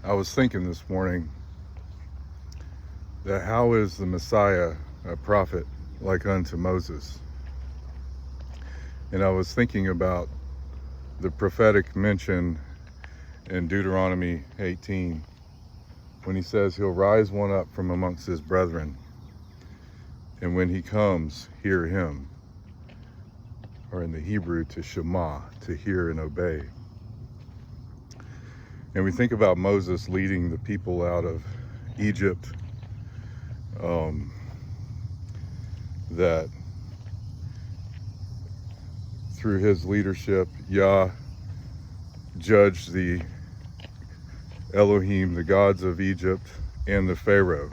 I was thinking this morning that how is the Messiah a prophet like unto Moses? And I was thinking about the prophetic mention in Deuteronomy 18 when he says he'll rise one up from amongst his brethren, and when he comes, hear him, or in the Hebrew, to shema, to hear and obey. And we think about Moses leading the people out of Egypt, that through his leadership, Yah judged the Elohim, the gods of Egypt, and the Pharaoh,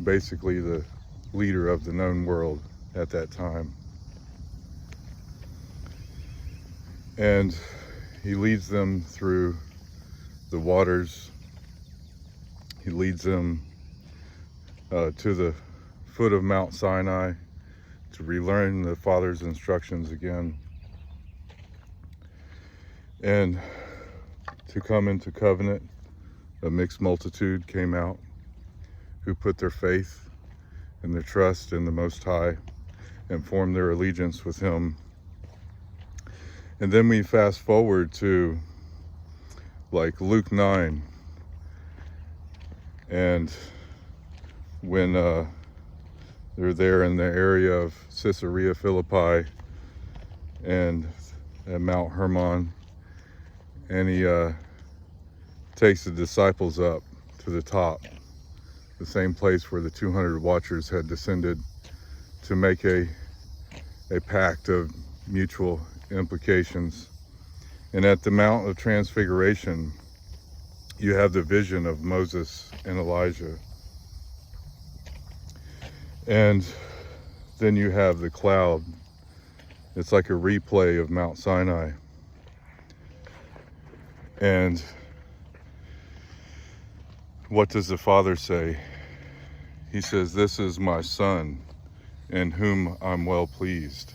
basically the leader of the known world at that time. And he leads them through the waters. He leads them to the foot of Mount Sinai to relearn the Father's instructions again, and to come into covenant. A mixed multitude came out who put their faith and their trust in the Most High and formed their allegiance with him. And then we fast forward to like Luke 9, and when they're there in the area of Caesarea Philippi and at Mount Hermon, and he takes the disciples up to the top, the same place where the 200 watchers had descended to make a pact of mutual implications. And at the Mount of Transfiguration, you have the vision of Moses and Elijah. And then you have the cloud. It's like a replay of Mount Sinai. And what does the Father say? He says, "This is my Son, in whom I'm well pleased.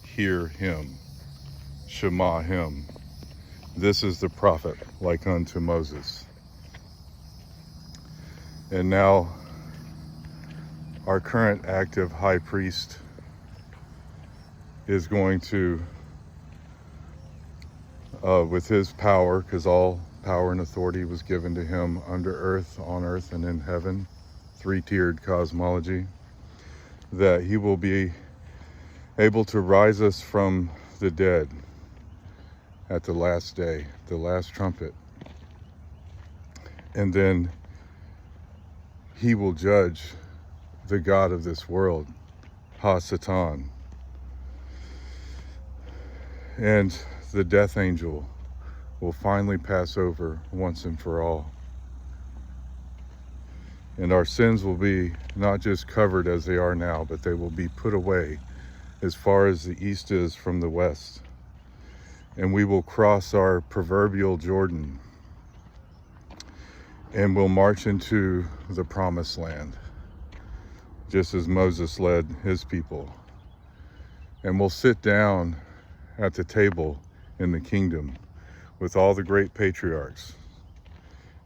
Hear him. Shema him. This is the prophet like unto Moses." And now our current active high priest is going to, with his power, because all power and authority was given to him under earth, on earth, and in heaven, three-tiered cosmology, that he will be able to rise us from the dead at the last day, the last trumpet. And then he will judge the God of this world, Ha-Satan. And the death angel will finally pass over once and for all. And our sins will be not just covered as they are now, but they will be put away as far as the east is from the west. And we will cross our proverbial Jordan, and we'll march into the promised land, just as Moses led his people. And we'll sit down at the table in the kingdom with all the great patriarchs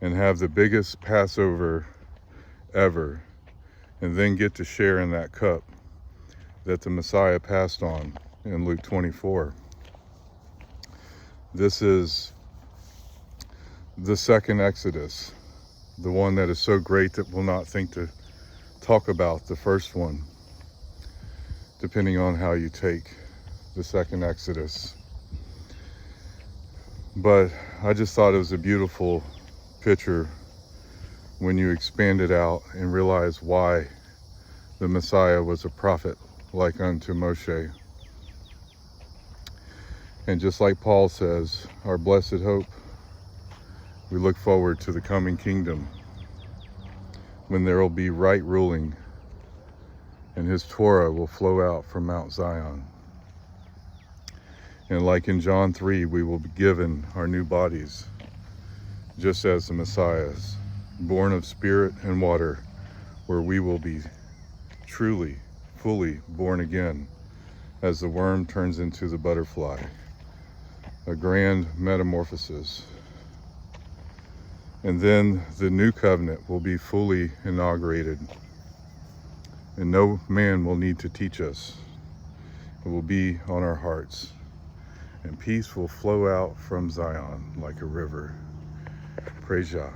and have the biggest Passover ever, and then get to share in that cup that the Messiah passed on in Luke 24. This is the second Exodus, the one that is so great that we'll not think to talk about the first one, depending on how you take the second Exodus. But I just thought it was a beautiful picture when you expand it out and realize why the Messiah was a prophet like unto Moshe. And just like Paul says, our blessed hope, we look forward to the coming kingdom when there will be right ruling and his Torah will flow out from Mount Zion. And like in John 3, we will be given our new bodies, just as the Messiah's, born of spirit and water, where we will be truly, fully born again as the worm turns into the butterfly. A grand metamorphosis. And then the new covenant will be fully inaugurated. And no man will need to teach us. It will be on our hearts. And peace will flow out from Zion like a river. Praise Yah.